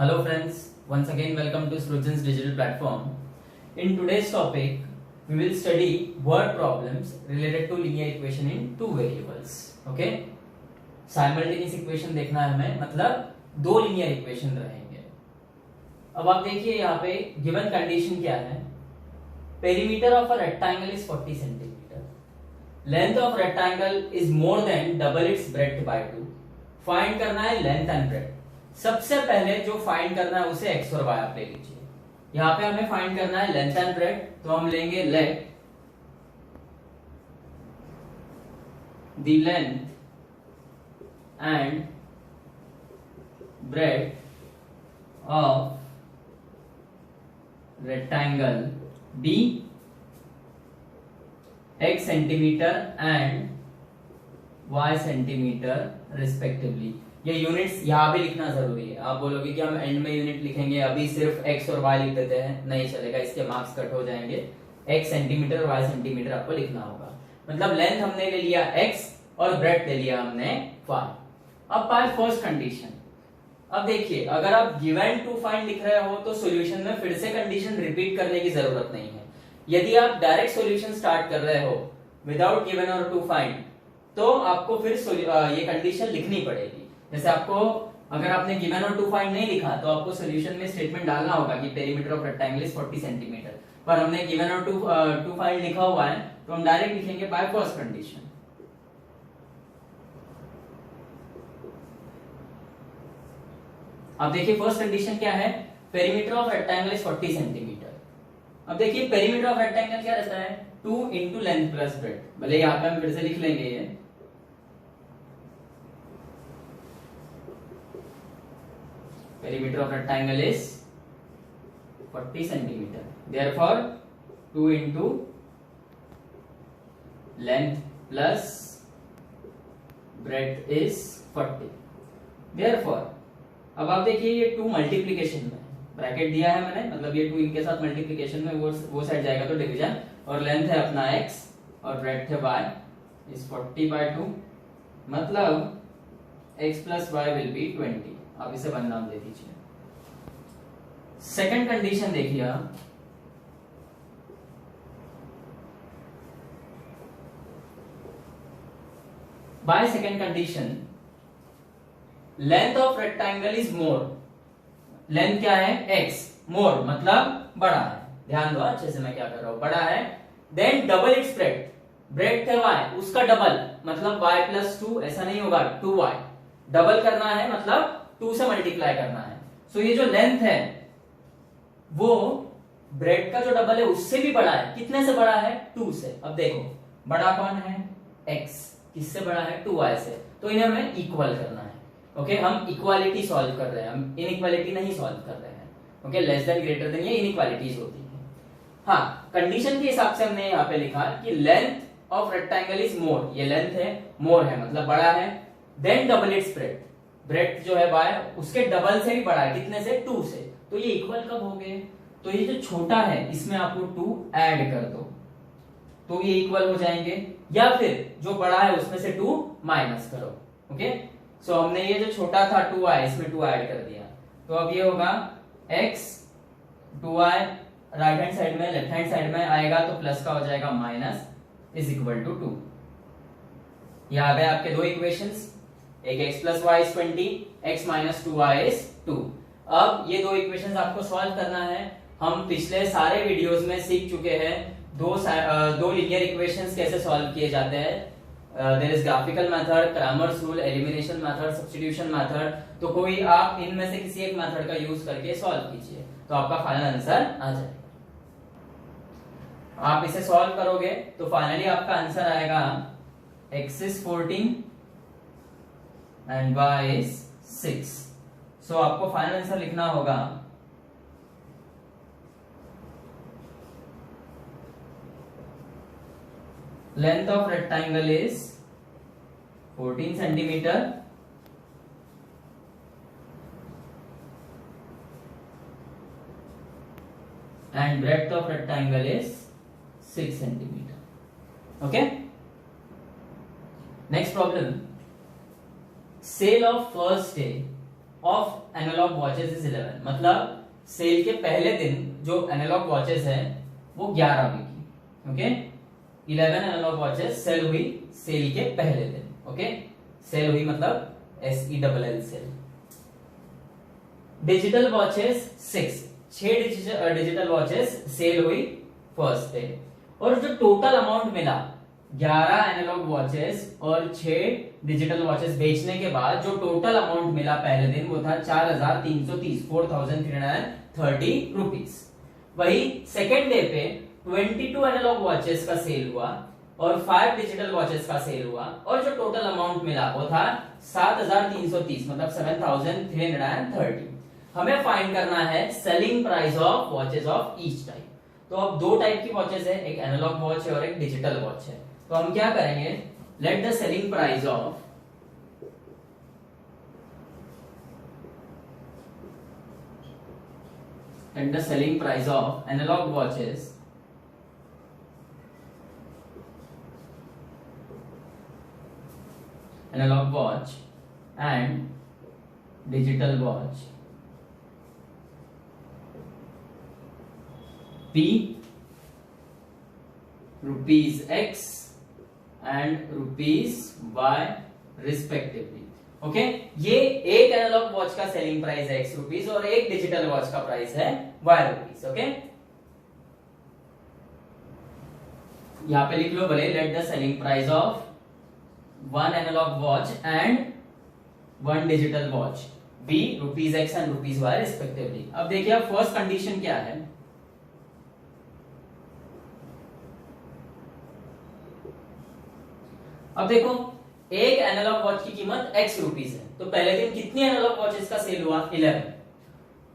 Hello friends, once again welcome to Srujan's digital platform. In today's topic, we will study word problems related to linear equation in two variables. Okay? Simultaneous equation देखना है हमें, मतलब दो linear equation रहेंगे. अब आप देखिए यहाँ पे given condition क्या है? Perimeter of a rectangle is 40 centimeter. Length of rectangle is more than double its breadth by 2. Find करना है length and breadth. सबसे पहले जो फाइंड करना है उसे एक्स और वाई आप ले लीजिए. यहां पे हमें फाइंड करना है लेंथ एंड ब्रेड्थ, तो हम लेंगे let the length and breadth of rectangle be x centimetre and y centimetre respectively. ये यूनिट्स यहाँ भी लिखना जरूरी है. आप बोलोगे कि हम एंड में यूनिट लिखेंगे, अभी सिर्फ x और y लिख देते हैं, नहीं चलेगा, इसके मार्क्स कट हो जाएंगे. x सेंटीमीटर y सेंटीमीटर आपको लिखना होगा. मतलब लेंथ हमने ले लिया x और ब्रेड्थ ले लिया हमने y. अब बाय फर्स्ट कंडीशन, अब देखिए अगर आप गिवन टू फाइंड लिख रहे हो तो सॉल्यूशन में फिर से कंडीशन रिपीट करने की जरूरत नहीं है. यदि आप डायरेक्ट सॉल्यूशन स्टार्ट कर रहे हो विदाउट गिवन और टू फाइंड, तो आपको फिर ये कंडीशन लिखनी पड़ेगी. जैसे आपको अगर आपने गिवन और टू फाइंड नहीं लिखा तो आपको सॉल्यूशन में स्टेटमेंट डालना होगा कि perimeter of rectangle is 40 centimetre, पर हमने गिवन और टू फाइंड लिखा हुआ है तो हम डायरेक्ट लिखेंगे बाय फर्स्ट कंडीशन. अब देखिए फर्स्ट कंडीशन क्या है, perimeter of rectangle is 40 centimetre. अब देखिए पेरीमीटर ऑफ रेक्टेंगल क्या रहता है, 2 इंटू लेंथ प्लस ब्रेड्थ. भले यहाँ पे हम फिर से लिख लेंगे ये perimeter of rectangle is 40 centimeter. Therefore 2 into length plus breadth is 40. Therefore अब आप देखिए ये 2 मल्टीप्लीकेशन में ब्रैकेट दिया है मैंने, मतलब ये 2 इनके साथ मल्टीप्लीकेशन में वो साइड जाएगा तो डिवीजन, और लेंथ है अपना x और ब्रेड्थ है y is 40 by 2, मतलब x plus y will be 20. आप इसे 1 नाम दे दीजिए. सेकंड कंडीशन देखिए आप, bye second condition length of rectangle is more. Length क्या है x, मोर मतलब बड़ा है. ध्यान दो अच्छे से मैं क्या कर रहा हूं, बड़ा है. Then double its breadth, breadth है y उसका डबल, मतलब y प्लस 2 ऐसा नहीं होगा 2y, डबल करना है मतलब 2 से मल्टीप्लाई करना है. सो ये जो लेंथ है वो ब्रेड का जो डबल है उससे भी बड़ा है. कितने से बड़ा है, 2 से. अब देखो बड़ा कौन है, x, किससे बड़ा है, 2y से. तो इन्हें हमें इक्वल करना है. ओके हम इक्वालिटी सॉल्व कर रहे हैं, हम इनइक्वालिटी नहीं सॉल्व कर रहे हैं. Okay less than greater than ये इनइक्वालिटीज होती है. हाँ कंडीशन के हिसाब से हमने यहाँ पे लिखा कि length of rectangle is more, ये लेंथ है मोर है मतलब बड़ा है. Then double its breadth, breadth जो है y उसके डबल से भी बड़ा है. कितने से, 2 से. तो ये इक्वल कब हो गए, तो ये जो छोटा है इसमें आपको 2 ऐड कर दो तो ये इक्वल हो जाएंगे, या फिर जो बड़ा है उसमें से 2 माइनस करो. ओके सो हमने ये जो छोटा था 2y इसमें 2 ऐड कर दिया, तो अब ये होगा x 2y right hand side में लेफ्ट हैंड साइड में आएगा तो प्लस का हो जाएगा माइनस इज इक्वल टू 2. ये आ गए आपके दो इक्वेशंस, एक x plus y is 20, x minus 2y is 2. अब ये दो इक्वेशंस आपको सॉल्व करना है. हम पिछले सारे वीडियोस में सीख चुके हैं दो लीनियर इक्वेशंस कैसे सॉल्व किए जाते हैं. There is graphical method, Cramer's rule, elimination method, substitution method. तो कोई आप इनमें से किसी एक मेथड का यूज करके सॉल्व कीजिए तो आपका फाइनल आंसर आ जाएगा. आप इसे सॉल्व करोगे तो फाइनली आपका आंसर आएगा x is 14 and y is 6. सो आपको फाइनल आंसर लिखना होगा length of rectangle is 14 centimetre and breadth of rectangle is 6 centimetre. Okay next problem, sale of first day of analogue watches is 11, मतलब cell के पहले दिन जो analogue watches है वो 11 बिकी। ओके, 11 एनालॉग वॉचेस सेल हुई सेल के पहले दिन। ओके, सेल हुई मतलब SELL sale. Digital watches 6 digital watches sale हुई फर्स्ट डे। और जो टोटल अमाउंट मिला 11 एनालॉग वॉचेस और 6 डिजिटल वॉचेस बेचने के बाद जो टोटल अमाउंट मिला पहले दिन वो था 4330, 4330 रुपीज। वही सेकेंड डे पे 22 एनालॉग वॉचेस का सेल हुआ और 5 डिजिटल वॉचेस का सेल हुआ और जो टोटल अमाउंट मिला वो था 7330, मतलब 7330। हमें फाइंड करना है selling price of watches of each type. तो अब दो टाइप की वॉचेस है, एक एनालॉग वॉच है और एक डिजिटल वॉच है। तो हम क्या करेंगे, let the selling price of analogue watches analogue watch and digital watch P rupees X and rupees Y respectively। Okay, ये एक एनालॉग वॉच का सेलिंग प्राइस है X रुपीस और एक डिजिटल वॉच का प्राइस है Y रुपीस। ओके, यहां पे लिख लो भले, let the selling price of one analogue watch and one digital watch be rupees X and rupees Y respectively. अब देखिए अब फर्स्ट कंडीशन क्या है, अब देखो एक एनालॉग वॉच की कीमत X रुपीस है, तो पहले दिन कितनी एनालॉग वॉचेस का सेल हुआ 11,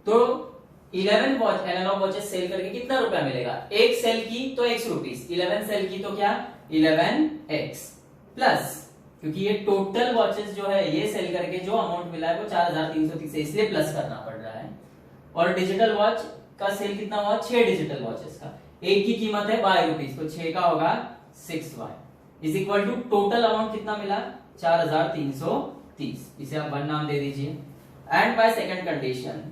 तो 11 वॉच एनालॉग वॉचेस सेल करके कितना रुपया मिलेगा, एक सेल की तो X रुपीस, 11 सेल की तो क्या 11X प्लस, क्योंकि ये टोटल वॉचेस जो है ये सेल करके जो अमाउंट मिला है वो 4330 है, इसलिए प्लस करना पड़ रहा है। और डिजिटल वॉच का सेल कितना हुआ 6 डिजिटल वॉचेस का, एक की कीमत है Y रुपीस, तो 6 का होगा 6Y is equal to total amount कितना मिला 4330, इसे आप 1 नाम दे दीजिए। And by second condition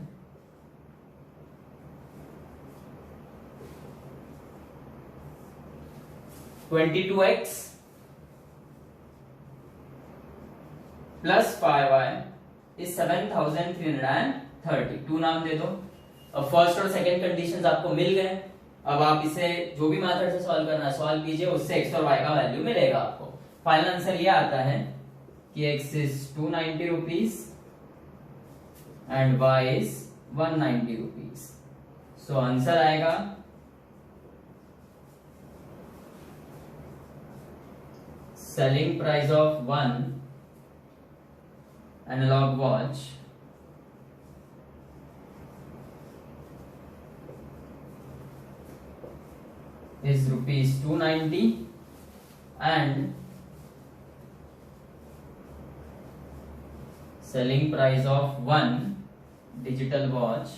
$22X plus 5Y is 7330, 2 नाम दे दो। अब फर्स्ट और सेकंड कंडीशंस आपको मिल गए, अब आप इसे जो भी मेथड से सॉल्व करना है सॉल्व कीजिए, उससे X और Y का वैल्यू मिलेगा आपको। फाइनल आंसर ये आता है कि X is 290 rupees and Y is 190 rupees. So answer आएगा selling price of one analogue watch is rupees 290 and selling price of one digital watch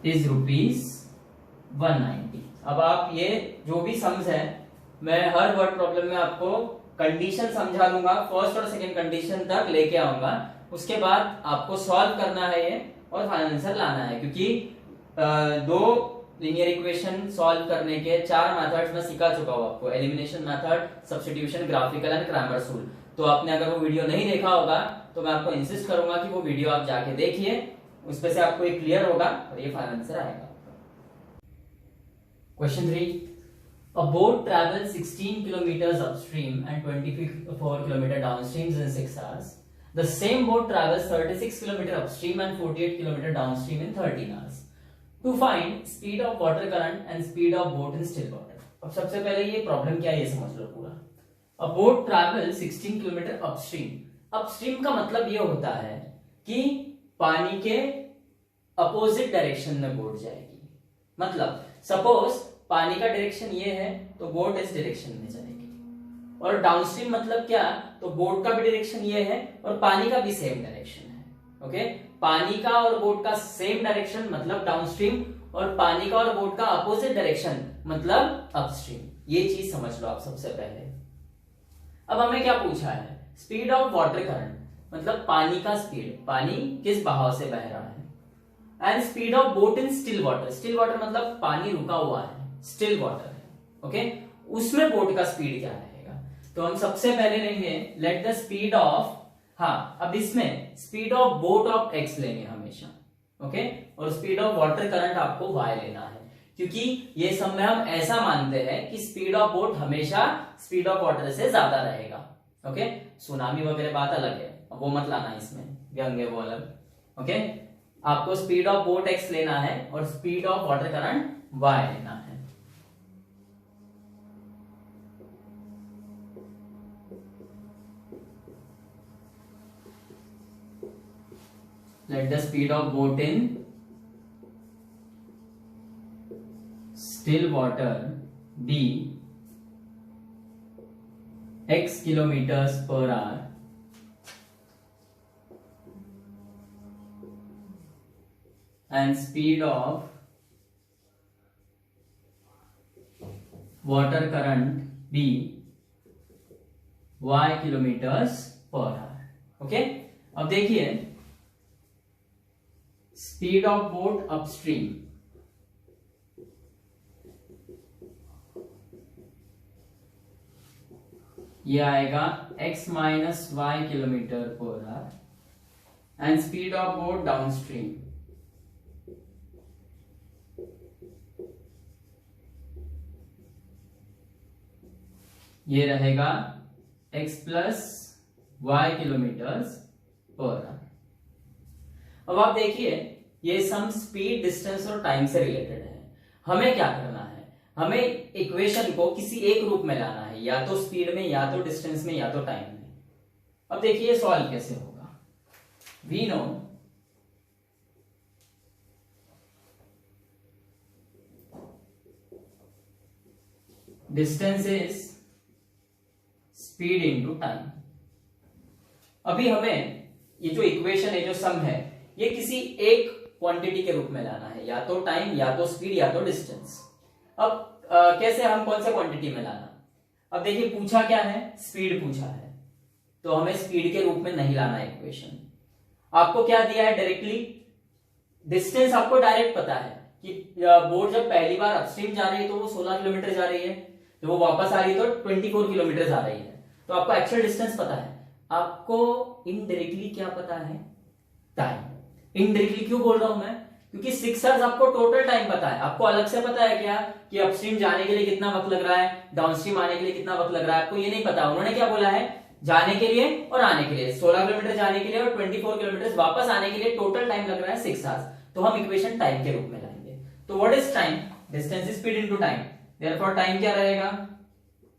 is rupees 190। अब आप ये जो भी सम्स है मैं हर वर्ड प्रॉब्लम में आपको कंडीशन समझा दूंगा, फर्स्ट और सेकंड कंडीशन तक लेके आऊंगा, उसके बाद आपको सॉल्व करना है ये और फाइनल आंसर लाना है, क्योंकि दो लीनियर इक्वेशन सॉल्व करने के 4 मेथड्स मैं सिखा चुका हूं आपको, elimination method, substitution, graphical and Cramer's rule. तो आपने अगर वो वीडियो नहीं देखा होगा तो मैं आपको इंसिस्ट करूंगा कि वो वीडियो आप जाके देखिए, उस पे से आपको ये क्लियर होगा और ये फाइनल आंसर आएगा। Question 3, a boat travels 16 kilometers upstream and 24 kilometers downstream in 6 hours. The same boat travels 36 km upstream and 48 km downstream in 13 hours. To find speed of water current and speed of boat in still water. अब सबसे पहले ये problem क्या है ये समझ लो पूरा। A boat travels 16 km upstream. Upstream का मतलब ये होता है कि पानी के अपोजिट डायरेक्शन में बोट जाएगी। मतलब सपोज पानी का डायरेक्शन ये है तो बोट इस डायरेक्शन में जाएगी, और डाउनस्ट्रीम मतलब क्या, तो बोट का भी डायरेक्शन ये है और पानी का भी सेम डायरेक्शन है। ओके, पानी का और बोट का सेम डायरेक्शन मतलब डाउनस्ट्रीम, और पानी का और बोट का अपोजिट डायरेक्शन मतलब अपस्ट्रीम। ये चीज समझ लो आप सबसे पहले। अब हमें क्या पूछा है, स्पीड ऑफ वाटर करंट मतलब पानी का स्पीड, पानी किस बहाव से बह रहा है, and speed of boat in still water, still water मतलब पानी रुका हुआ है, स्टिल वाटर है, ओके, उसमें बोट का स्पीड क्या रहेगा। तो हम सबसे पहले लेंगे लेट द स्पीड ऑफ, हाँ अब इसमें speed of boat of x लेंगे हमेशा, ओके, और स्पीड ऑफ वाटर करंट आपको y लेना है, क्योंकि ये सब में हम ऐसा मानते हैं कि स्पीड ऑफ बोट हमेशा स्पीड ऑफ वाटर से ज्यादा रहेगा, ओके, सुनामी वगैरह बात अलग है, वो मत लाना इसमें, व्यंग है वो अलग, ओके, आपको स्पीड ऑफ बोट x लेना है और speed of water current y लेना है। Let the speed of boat in still water be x kilometers per hour and speed of water current be y kilometers per hour, okay. अब देखिए speed of boat upstream, ये आएगा x minus y kilometre per hour and speed of boat downstream ये रहेगा x plus y kilometres per hour. अब आप देखिए ये सम स्पीड, डिस्टेंस और टाइम से रिलेटेड है। हमें क्या करना है, हमें इक्वेशन को किसी एक रूप में लाना है, या तो स्पीड में, या तो डिस्टेंस में, या तो टाइम में। अब देखिए सॉल्व कैसे होगा। We know distance is speed into time. अभी हमें ये जो इक्वेशन है, जो सम है, ये किसी एक क्वांटिटी के रूप में लाना है, या तो टाइम, या तो स्पीड, या तो डिस्टेंस। अब कैसे, हम कौन से क्वांटिटी में लाना। अब देखिए पूछा क्या है, स्पीड पूछा है, तो हमें स्पीड के रूप में नहीं लाना है इक्वेशन। आपको क्या दिया है डायरेक्टली, डिस्टेंस आपको डायरेक्ट पता है कि बोट जब पहली बार अपस्ट्रीम जा रही है तो वो 16 किलोमीटर जा रही है, जब वो वापस आ रही है तो 24 किलोमीटर जा रही है, तो आपको एक्चुअल डिस्टेंस पता है। आपको इनडायरेक्टली क्या पता है, टाइम। इनडायरेक्टली क्यों बोल रहा हूं मैं, क्योंकि 6 आवर्स आपको टोटल टाइम पता है। आपको अलग से पता है क्या कि अपस्ट्रीम जाने के लिए कितना वक्त लग रहा है, डाउनस्ट्रीम आने के लिए कितना वक्त लग रहा है, आपको ये नहीं पता। उन्होंने क्या बोला है, जाने के लिए और आने के लिए 16 किलोमीटर जाने के लिए और 24 किलोमीटर वापस आने के लिए टोटल टाइम लग रहा है 6 आवर्स। तो हम इक्वेशन टाइम के रूप में लाएंगे। तो what is time, distance is speed into time, therefore time क्या रहेगा,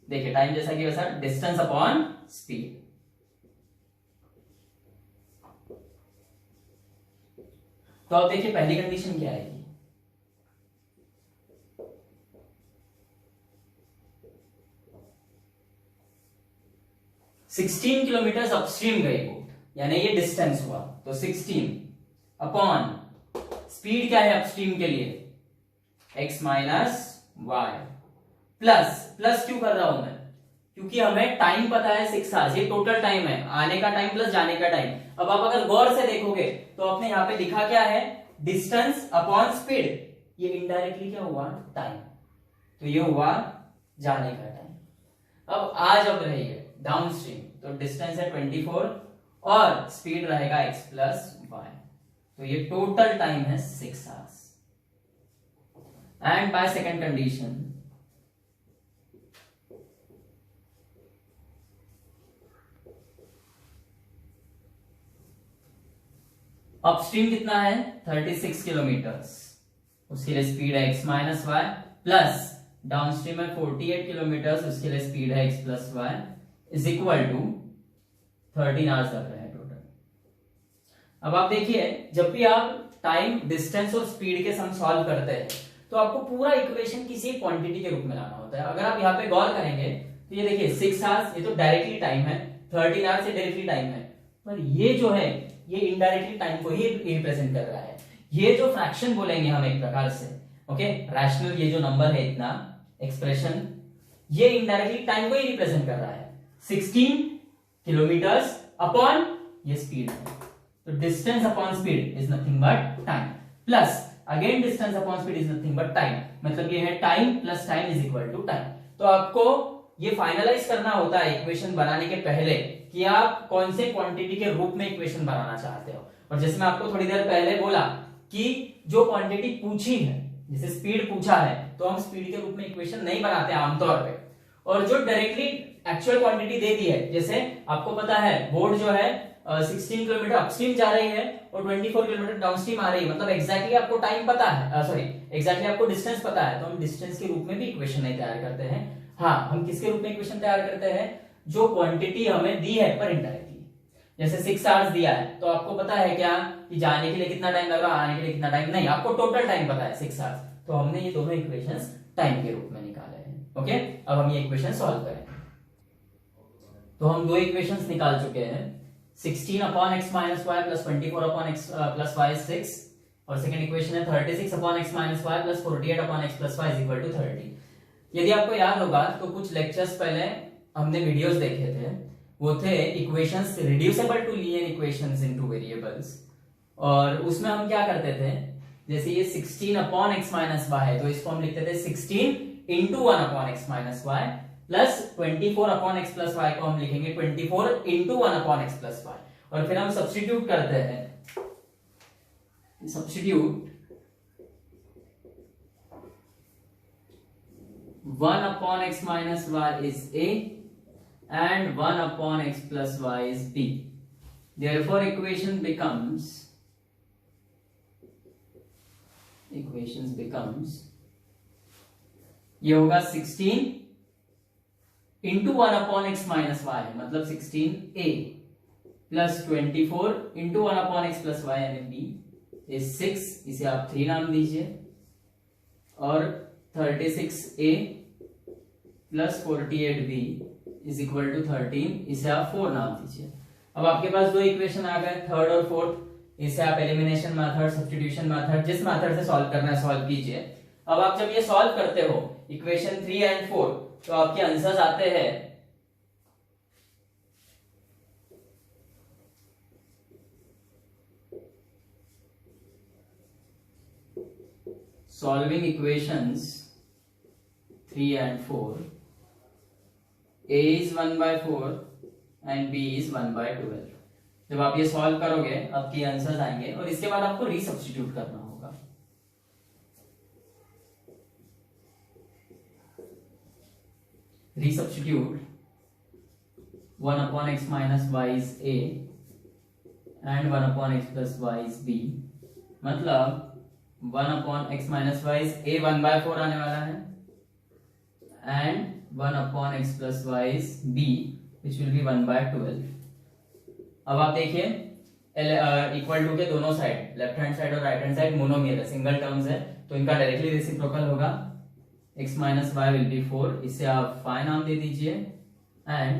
देखिए टाइम जैसा कि वैसा डिस्टेंस अपॉन स्पीड। तो अब देखिए पहली कंडीशन क्या आएगी, सिक्सटीन किलोमीटर अपस्ट्रीम गई बोट, यानी ये डिस्टेंस हुआ, तो 16 अपॉन स्पीड क्या है अपस्ट्रीम के लिए, x माइनस वाई, प्लस क्यों कर रहा हूं मैं, क्योंकि हमें टाइम पता है 6 आवर्स, ये टोटल टाइम है, आने का टाइम प्लस जाने का टाइम। अब आप अगर गौर से देखोगे तो आपने यहाँ पे लिखा क्या है, डिस्टेंस अपॉन स्पीड, ये इनडायरेक्टली क्या हुआ, टाइम, तो ये हुआ जाने का टाइम। अब रही है डाउनस्ट्रीम, तो डिस्टेंस है 24 और स्पीड रहेगा x प्लस वाई, तो ये टोटल टाइम है 6 hours. And by second condition upstream कितना है 36 किलोमीटर्स, उसके लिए स्पीड है x minus y, plus downstream है 48 किलोमीटर्स, उसके लिए स्पीड है x plus y, is equal to 13 hours लग रहा है टोटल। अब आप देखिए जब भी आप टाइम, डिस्टेंस और स्पीड के सम सॉल्व करते हैं तो आपको पूरा इक्वेशन किसी क्वांटिटी के रूप में लाना होता है। अगर आप यहाँ पे गौर करेंगे तो ये देखिए 6 आवर्स, ये तो डायरेक्टली टाइम है, 13 आवर्स ये डायरेक्टली टाइम है, पर ये जो है ये इनडायरेक्टली टाइम को ही रिप्रेजेंट कर रहा है। ये जो फ्रैक्शन बोलेंगे हम एक प्रकार से, ओके, रैशनल, ये जो नंबर है इतना एक्सप्रेशन, ये इनडायरेक्टली टाइम को ही रिप्रेजेंट कर रहा है। 16 किलोमीटर्स अपॉन ये स्पीड है, तो distance upon speed is nothing but time, plus again distance upon speed is nothing but time, मतलब ये है time plus time is equal to time. तो आपको ये फाइनलाइज करना होता है इक्वेशन बनाने के पहले कि आप कौन से क्वांटिटी के रूप में इक्वेशन बनाना चाहते हो। और जैसे मैं आपको थोड़ी देर पहले बोला कि जो क्वांटिटी पूछी है, जैसे स्पीड पूछा है, तो हम स्पीड के रूप में इक्वेशन नहीं बनाते आमतौर पे, और जो डायरेक्टली एक्चुअल क्वांटिटी दे दी है, जैसे आपको पता है बोट जो है 16 किलोमीटर अपस्ट्रीम जा रही है और 24 किलोमीटर डाउनस्ट्रीम आ रही है, मतलब एग्जैक्टली आपको टाइम पता है, सॉरी एग्जैक्टली आपको डिस्टेंस पता है, तो हम डिस्टेंस के रूप में भी इक्वेशन नहीं तैयार करते हैं। हाँ, हम किसके रूप में इक्वेशन तैयार करते हैं, जो क्वांटिटी हमें दी है पर इनडायरेक्टली। जैसे 6 आवर्स दिया है, तो आपको पता है क्या कि जाने के लिए कितना टाइम लग रहा है, आने के लिए कितना टाइम नहीं, आपको टोटल टाइम पता है 6 आवर्स, तो हमने ये दोनों इक्वेशंस टाइम के रूप में निकाले हैं। ओके, अब हम ये इक्वेशन सॉल्व करें। तो हम दो इक्वेशंस निकाल चुके हैं, 16 upon x minus y plus 24 upon x plus y 6, और सेकंड इक्वेशन है 36 upon x minus y plus 48 upon x plus y is equal to 30। यदि आपको याद होगा तो कुछ लेक्चर्स पहले हमने वीडियोस देखे थे, वो थे equations reducible to linear equations into variables, और उसमें हम क्या करते थे, जैसे ये 16 अपॉन एक्स माइनस वाई है, तो इसको हम लिखते थे 16 into 1 upon x minus y, plus 24 upon x plus y को हम लिखेंगे 24 into 1 upon x plus y, और फिर हम सब्स्टिट्यूट करते हैं, substitute 1 upon x minus y is a and 1 upon x plus y is b. Therefore equations becomes ये होगा 16 into 1 upon x minus y है, मतलब 16a plus 24 into 1 upon x plus y यानी b इज 6, इसे आप 3 नाम दीजिए, और 36a plus 48b is equal to 13, इसे आप 4 नाम दीजिए। अब आपके पास दो इक्वेशन आ गए, थर्ड और फोर्थ, इसे आप एलिमिनेशन मेथड, सब्स्टिट्यूशन मेथड, जिस मेथड से सॉल्व करना है सॉल्व कीजिए। अब आप जब ये सॉल्व करते हो इक्वेशन 3 एंड 4, तो आपके आंसर्स आते हैं solving equations 3 and 4, a is 1/4 and b is 1/12। जब आप ये सॉल्व करोगे आपके आंसर्स आएंगे, और इसके बाद आपको रीसब्स्टिट्यूट करना होगा। Resubstitute 1 upon x minus y is a and 1 upon x plus y is b, मतलब 1 upon x minus y is a 1/4 आने वाला है, and 1 upon x plus y is b which will be 1/12। अब आप देखिए equal to के दोनों side, left hand side और राइट हैंड साइड मोनोमियल है, सिंगल टर्म्स है, तो इनका डायरेक्टली रेसिप्रोकल होगा, x minus y will be 4, इसे आप 5 नाम दे दीजिए, and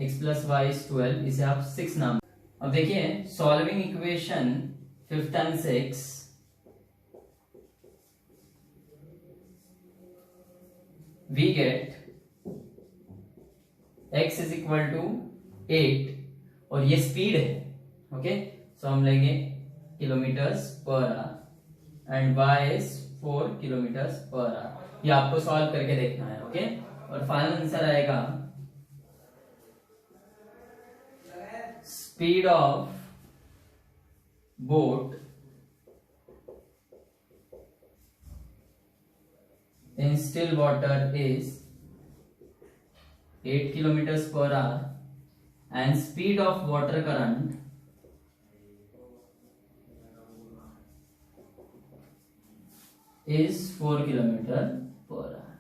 x plus y is 12, इसे आप 6 नाम। अब देखिए solving equation 5th and 6th, we get x is equal to 8, और ये स्पीड है, ओके, सो हम लेंगे kilometres per hour and y is 4 kilometres per our. ये आपको सॉल्व करके देखना है, ओके, और फाइनल आंसर आएगा speed of boat in still water is 8 kilometers per hour and speed of water current is 4 kilometer per hour।